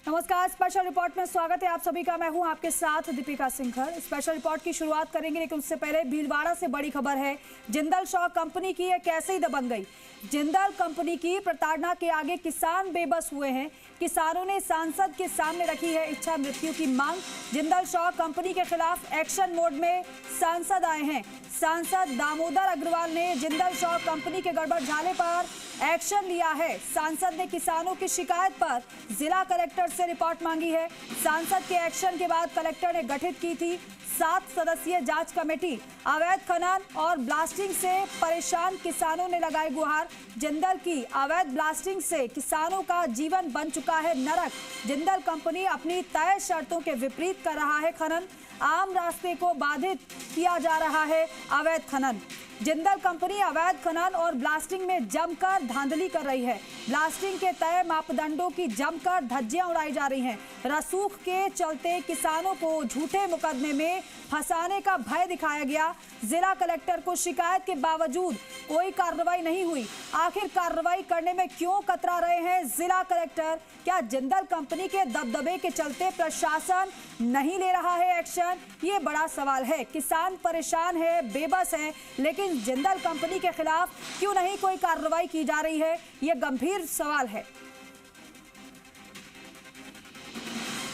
नमस्कार, special report में स्वागत है आप सभी का। मैं हूं आपके साथ दीपिका सिंघर। स्पेशल रिपोर्ट की शुरुआत करेंगे, लेकिन उससे पहले भीलवाड़ा से बड़ी खबर है। जिंदल स्टील कंपनी की ये कैसे ही दबंग गई। जिंदल कंपनी की प्रताड़ना के आगे किसान बेबस हुए हैं। किसानों ने सांसद के सामने रखी है इच्छा मृत्यु की मांग। जिंदल स्टील कंपनी के खिलाफ एक्शन मोड में सांसद आए हैं। सांसद दामोदर अग्रवाल ने जिंदल स्टील कंपनी के गड़बड़झाले पर एक्शन लिया है। सांसद ने किसानों की शिकायत पर जिला कलेक्टर से रिपोर्ट मांगी है। सांसद के एक्शन के बाद कलेक्टर ने गठित की थी 7 सदस्यीय जांच कमेटी। अवैध खनन और ब्लास्टिंग से परेशान किसानों ने लगाई गुहार। जिंदल की अवैध ब्लास्टिंग से किसानों का जीवन बन चुका है नरक। जिंदल कंपनी अपनी तय शर्तों के विपरीत कर रहा है खनन। आम रास्ते को बाधित किया जा रहा है अवैध खनन। जिंदल कंपनी अवैध खनन और ब्लास्टिंग में जमकर धांधली कर रही है। ब्लास्टिंग के तय मापदंडों की जमकर धज्जियां उड़ाई जा रही हैं। रसूख के चलते किसानों को झूठे मुकदमे में फंसाने का भय दिखाया गया। जिला कलेक्टर को शिकायत के बावजूद कोई कार्रवाई नहीं हुई। आखिर कार्रवाई करने में क्यों कतरा रहे हैं जिला कलेक्टर? क्या जिंदल कंपनी के दबदबे के चलते प्रशासन नहीं ले रहा है एक्शन? ये बड़ा सवाल है। किसान परेशान है, बेबस है, लेकिन जिंदल कंपनी के खिलाफ क्यों नहीं कोई कार्रवाई की जा रही है? ये गंभीर सवाल है।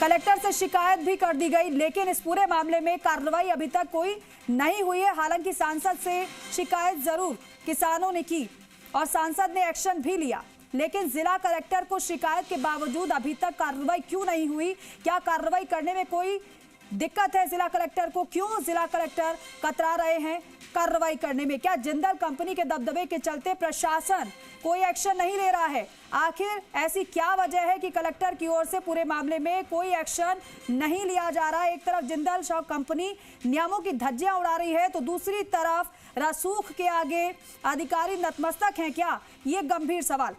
कलेक्टर से शिकायत भी कर दी गई, लेकिन इस पूरे मामले में कार्रवाई अभी तक कोई नहीं हुई है। हालांकि सांसद से शिकायत जरूर किसानों ने की और सांसद ने एक्शन भी लिया, लेकिन जिला कलेक्टर को शिकायत के बावजूद अभी तक कार्रवाई क्यों नहीं हुई? क्या कार्रवाई करने में कोई दिक्कत है जिला कलेक्टर को? क्यों जिला कलेक्टर कतरा रहे हैं कार्रवाई करने में? क्या जिंदल कंपनी के दबदबे के चलते प्रशासन कोई एक्शन नहीं ले रहा है? आखिर ऐसी क्या वजह है कि कलेक्टर की ओर से पूरे मामले में कोई एक्शन नहीं लिया जा रहा है? एक तरफ जिंदल स्टील कंपनी नियमों की धज्जियां उड़ा रही है, तो दूसरी तरफ रसूख के आगे अधिकारी नतमस्तक हैं क्या? ये गंभीर सवाल।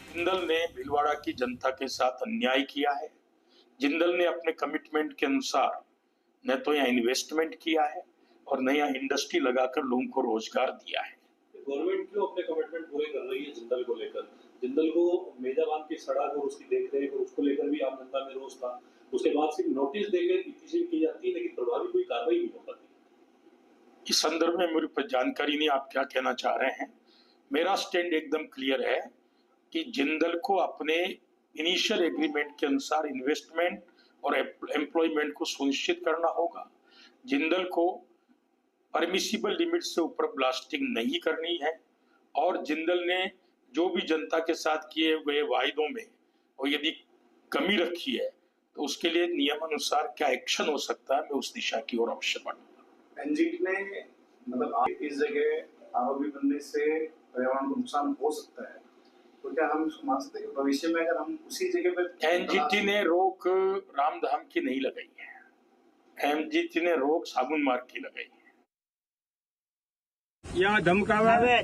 जिंदल ने भीलवाड़ा की जनता के साथ अन्याय किया है। जिंदल ने अपने कमिटमेंट के अनुसार न तो यहाँ इन्वेस्टमेंट किया है और न यहाँ इंडस्ट्री लगाकर लोगों को रोजगार दिया है। गवर्नमेंट क्यों अपने कमिटमेंट पूरे कर रही है जिंदल को लेकर? जिंदल को मेजाबान की सड़क और उसकी देखरेख और उसको लेकर भी आम जनता में रोष था। उसके बाद सिर्फ नोटिस देकर पीटीसी की जाती है, लेकिन प्रभावी कोई कार्रवाई नहीं हो पाती। इस संदर्भ में मेरे पास जानकारी नहीं आप क्या कहना चाह रहे हैं। मेरा स्टैंड एकदम क्लियर है कि जिंदल को अपने इनिशियल एग्रीमेंट के अनुसार इन्वेस्टमेंट और एम्प्लॉयमेंट को सुनिश्चित करना होगा। जिंदल को परमिसिबल लिमिट से ऊपर ब्लास्टिंग नहीं करनी है और जिंदल ने जो भी जनता के साथ किए गए वायदों में और यदि कमी रखी है तो उसके लिए नियमानुसार क्या एक्शन हो सकता है, मैं उस दिशा की ओर अवश्य बढ़ूंगा। एनजीटी ने मतलब इस जगह आरोपी बनने से पर्यावरण को नुकसान हो सकता है, तो क्या हम मान सकते हैं भविष्य में अगर हम उसी जगह पर? एनजीटी ने रोक रामधाम की नहीं लगाई है। एनजीटी ने रोक साबुन मार्ग की लगाई है। यहाँ धमकावे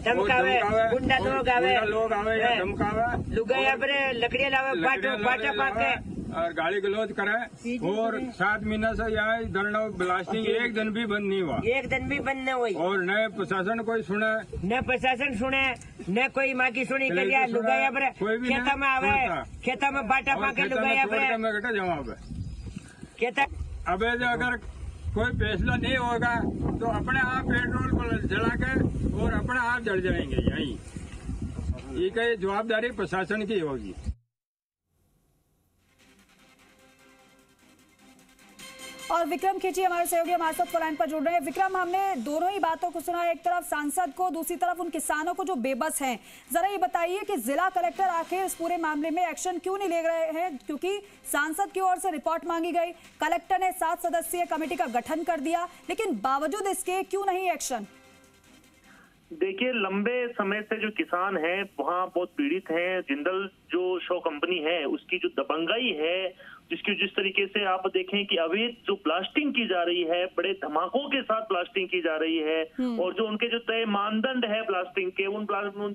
गुंडा लोग आवे या धमकावे लुगाया पर लकड़ियां लावे बाटा पाके और गाली गलौज करे और 7 महीना से यहाँ धरना ब्लास्टिंग एक दिन भी बंद नहीं हुआ। एक दिन भी बंद नहीं हुई और न प्रशासन कोई सुने, न प्रशासन सुने, न कोई माँ की सुनी करिया। लुगाया पर खेता में आवे, खेता में बाटा पाके लुगाया पर जवाब खेता। अब अगर कोई फैसला नहीं होगा तो अपने आप पेट्रोल जला के और अपने आप जल जाएंगे यही। ये जवाबदारी प्रशासन की होगी। और विक्रम खींची हमारे सहयोगी हमारे साथ लाइन पर जुड़ रहे हैं। विक्रम, हमने दोनों ही बातों को सुना, एक तरफ सांसद को, दूसरी तरफ उन किसानों को जो बेबस हैं। जरा ये बताइए कि जिला कलेक्टर आखिर इस पूरे मामले में एक्शन क्यों नहीं ले रहे हैं? क्योंकि सांसद की ओर से रिपोर्ट मांगी गई, कलेक्टर ने 7 सदस्यीय कमेटी का गठन कर दिया, लेकिन बावजूद इसके क्यों नहीं एक्शन? देखिए, लंबे समय से जो किसान हैं वहाँ बहुत पीड़ित हैं। जिंदल जो शॉ कंपनी है उसकी जो दबंगाई है, जिस तरीके से आप देखें कि अवैध जो ब्लास्टिंग की जा रही है, बड़े धमाकों के साथ ब्लास्टिंग की जा रही है, और जो उनके जो तय मानदंड है ब्लास्टिंग के, उन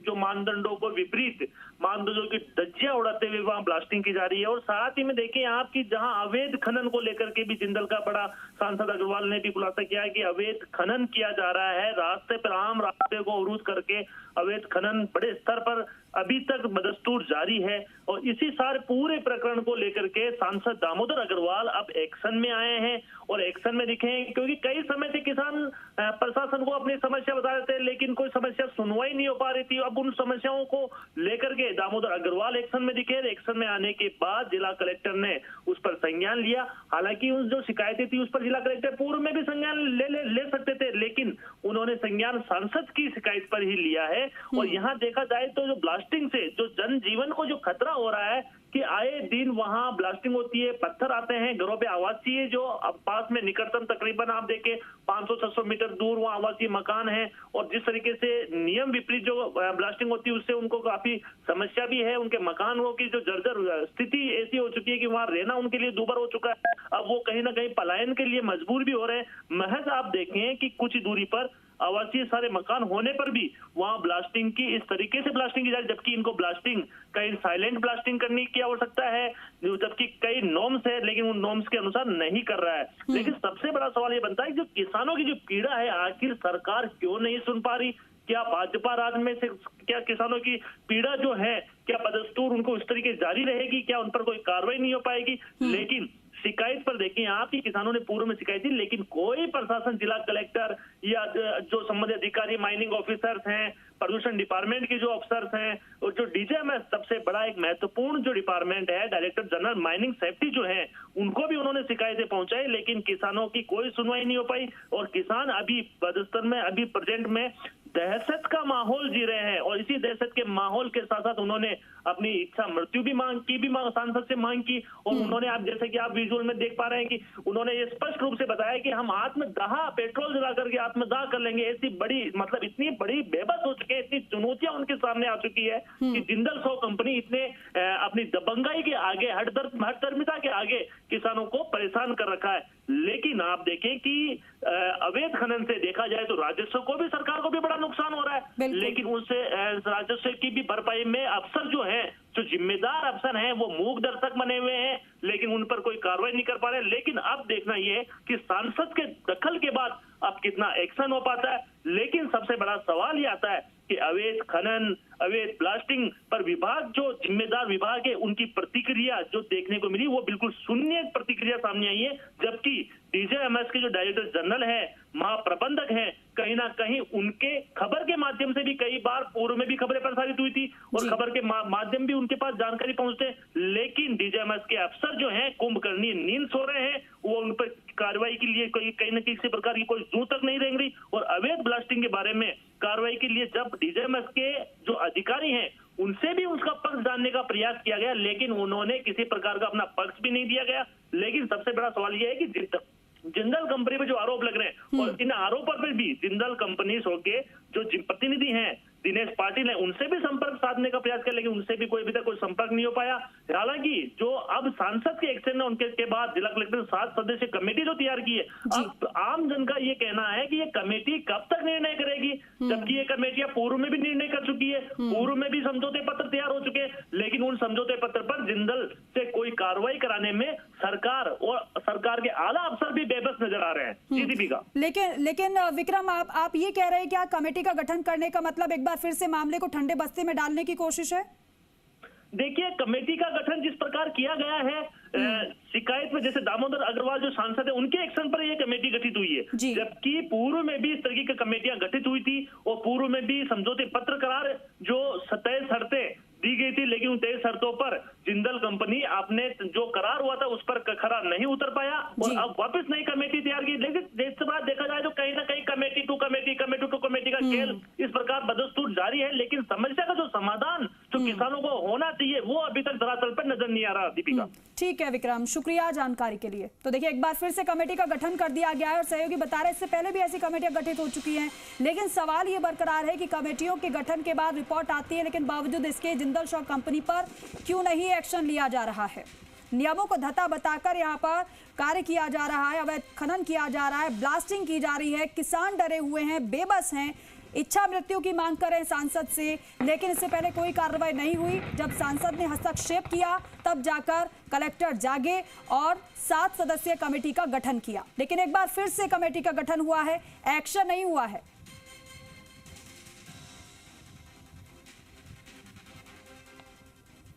जो मानदंडों को विपरीत मानदंडों की धज्जियां उड़ाते हुए वहां ब्लास्टिंग की जा रही है। और साथ ही में देखें आप कि जहां अवैध खनन को लेकर के भी जिंदल का बड़ा सांसद अग्रवाल ने भी खुलासा किया है कि अवैध खनन किया जा रहा है, रास्ते पर आम रास्ते को अवरुद्ध करके अवैध खनन बड़े स्तर पर अभी तक बदस्तूर जारी है। और इसी सारे पूरे प्रकरण को लेकर के सांसद दामोदर अग्रवाल अब एक्शन में आए हैं, और एक्शन में दिखे हैं क्योंकि कई समय से किसान प्रशासन को अपनी समस्या बता रहे थे, लेकिन कोई समस्या सुनवाई नहीं हो पा रही थी। अब उन समस्याओं को लेकर के दामोदर अग्रवाल एक्शन में दिखे। एक्शन में आने के बाद जिला कलेक्टर ने उस पर संज्ञान लिया। हालांकि उस जो शिकायतें थी उस पर जिला कलेक्टर पूर्व में भी संज्ञान ले सकते थे, लेकिन उन्होंने संज्ञान सांसद की शिकायत पर ही लिया है। और यहाँ देखा जाए तो जो ब्लास्टिंग से जो जनजीवन को जो खतरा हो रहा है कि आए दिन वहां ब्लास्टिंग होती है, पत्थर आते हैं घरों पे, आवासीय जो अब पास में निकटतम तकरीबन आप देखें 500-600 मीटर दूर वहां आवासीय मकान है, और जिस तरीके से नियम विपरीत जो ब्लास्टिंग होती है उससे उनको काफी समस्या भी है। उनके मकानों की जो जर्जर स्थिति ऐसी हो चुकी है कि वहां रहना उनके लिए दूभर हो चुका है। अब वो कहीं ना कहीं पलायन के लिए मजबूर भी हो रहे हैं। महज आप देखें कि कुछ दूरी पर आवासीय सारे मकान होने पर भी वहां ब्लास्टिंग की इस तरीके से ब्लास्टिंग की जा रही है, जबकि इनको ब्लास्टिंग कहीं साइलेंट ब्लास्टिंग करने की आवश्यकता है, जबकि कई नॉर्म्स है, लेकिन उन नॉर्म्स के अनुसार नहीं कर रहा है। लेकिन सबसे बड़ा सवाल ये बनता है कि जो किसानों की जो पीड़ा है आखिर सरकार क्यों नहीं सुन पा रही? क्या भाजपा राज में से क्या किसानों की पीड़ा जो है क्या बदस्तूर उनको इस तरीके जारी रहेगी? क्या उन पर कोई कार्रवाई नहीं हो पाएगी? लेकिन शिकायत पर देखिए आप कि किसानों ने पूर्व में शिकायत थी, लेकिन कोई प्रशासन, जिला कलेक्टर या जो संबंधित अधिकारी, माइनिंग ऑफिसर्स हैं, प्रदूषण डिपार्टमेंट के जो अफसर्स हैं, और जो डीजीएमएस सबसे बड़ा एक महत्वपूर्ण जो डिपार्टमेंट है, डायरेक्टर जनरल माइनिंग सेफ्टी जो है, उनको भी उन्होंने शिकायतें पहुंचाई, लेकिन किसानों की कोई सुनवाई नहीं हो पाई। और किसान अभी बदस्तर में, अभी प्रेजेंट में दहशत का माहौल जी रहे हैं। और इसी दहशत के माहौल के साथ साथ उन्होंने अपनी इच्छा मृत्यु भी मांग की, सांसद से मांग की। और उन्होंने, आप जैसे कि आप विजुअल में देख पा रहे हैं कि उन्होंने ये स्पष्ट रूप से बताया कि हम आत्मदाह, पेट्रोल जला करके आत्मदाह कर लेंगे। ऐसी बड़ी, मतलब इतनी बड़ी बेबस हो चुके हैं, इतनी चुनौतियां उनके सामने आ चुकी है कि जिंदल शॉ कंपनी इतने अपनी दबंगाई के आगे, हठधर्मिता के आगे किसानों को परेशान कर रखा है। लेकिन आप देखें कि अवैध खनन से देखा जाए तो राजस्व को भी, सरकार को भी बड़ा नुकसान हो रहा है, लेकिन उससे राजस्व की भी भरपाई में अफसर जो हैं, जो जिम्मेदार अफसर हैं, वो मूक दर्शक बने हुए हैं, लेकिन उन पर कोई कार्रवाई नहीं कर पा रहे। लेकिन अब देखना ये कि सांसद के दखल के बाद अब कितना एक्शन हो पाता है। लेकिन सबसे बड़ा सवाल ये आता है कि अवैध खनन, अवैध ब्लास्टिंग पर विभाग, जो जिम्मेदार विभाग है, उनकी प्रतिक्रिया जो देखने को मिली वो बिल्कुल शून्य प्रतिक्रिया सामने आई है। जबकि डीजीएमएस के जो डायरेक्टर जनरल है, महाप्रबंधक हैं, कहीं ना कहीं उनके खबर के माध्यम से भी कई बार पूर्व में भी खबरें प्रसारित हुई थी और खबर के माध्यम भी उनके पास जानकारी पहुंचते, लेकिन डीजीएमएस के अफसर जो हैं कुंभकर्णी नींद सो रहे हैं। वो उन पर कार्रवाई के लिए कहीं न किसी प्रकार की कोई जू तक नहीं रहेंगी। और अवैध ब्लास्टिंग के बारे में कार्रवाई के लिए जब डीजीएमएस के जो अधिकारी हैं उनसे भी उसका पक्ष जानने का प्रयास किया गया, लेकिन उन्होंने किसी प्रकार का अपना पक्ष भी नहीं दिया गया। लेकिन सबसे बड़ा सवाल यह है कि जिंदल कंपनी पे जो आरोप लग रहे हैं, और इन आरोपों पर भी जिंदल कंपनी के जो प्रतिनिधि हैं दिनेश पाटिल ने उनसे भी संपर्क साधने का प्रयास किया, लेकिन उनसे भी कोई अभी तक कोई संपर्क नहीं हो पाया। हालांकि जो अब सांसद के एक्शन है उनके के बाद जिला कलेक्टर 7 सदस्य कमेटी जो तैयार की है, अब आम जन का ये कहना है कि ये कमेटी कब तक निर्णय करेगी, जबकि ये कमेटियां पूर्व में भी निर्णय कर चुकी है, पूर्व में भी समझौते पत्र तैयार हो चुके हैं, लेकिन उन समझौते पत्र पर जिंदल से कोई कार्रवाई कराने में सरकार और सरकार के आला अफसर भी बेबस नजर आ रहे हैं। जी दीपिका। लेकिन विक्रम, आप ये कह रहे हैं क्या कमेटी का गठन करने का मतलब एक बार फिर से मामले को ठंडे बस्ते में डालने की कोशिश है? देखिए, कमेटी का गठन जिस प्रकार किया गया है, शिकायत में जैसे दामोदर अग्रवाल जो सांसद है उनके एक्शन पर यह कमेटी गठित हुई है, जबकि पूर्व में भी इस तरीके की कमेटियां गठित हुई थी और पूर्व में भी समझौते पत्र करार जो 27 शर्तें दी गई थी, लेकिन उन 23 शर्तों पर जिंदल कंपनी आपने जो करार हुआ था उस पर खरा नहीं उतर पाया और अब वापस नई कमेटी तैयार की। लेकिन इस बार देखा जाए तो कहीं ना कहीं कमेटी टू कमेटी का खेल इस प्रकार बदस्तूर जारी है। लेकिन समस्या का जो समाधान जो जो किसानों को होना चाहिए वो अभी तक धरातल पर नजर नहीं आ रहा। दीपिका, ठीक है विक्रम, शुक्रिया जानकारी के लिए। तो देखिए, एक बार फिर से कमेटी का गठन कर दिया गया है और सहयोगी बता रहे इससे पहले भी ऐसी कमेटियां गठित हो चुकी हैं, लेकिन सवाल ये बरकरार है कि कमेटियों के गठन के बाद रिपोर्ट आती है, लेकिन बावजूद इसके जिंदल स्टॉक कंपनी पर क्यों नहीं एक्शन लिया जा रहा है। नियमों को धता बताकर यहाँ पर कार्य किया जा रहा है, अवैध खनन किया जा रहा है, ब्लास्टिंग की जा रही है, किसान डरे हुए हैं, बेबस हैं, इच्छा मृत्यु की मांग कर रहे हैं सांसद से, लेकिन इससे पहले कोई कार्रवाई नहीं हुई। जब सांसद ने हस्तक्षेप किया तब जाकर कलेक्टर जागे और 7 सदस्यीय कमेटी का गठन किया, लेकिन एक बार फिर से कमेटी का गठन हुआ है, एक्शन नहीं हुआ है।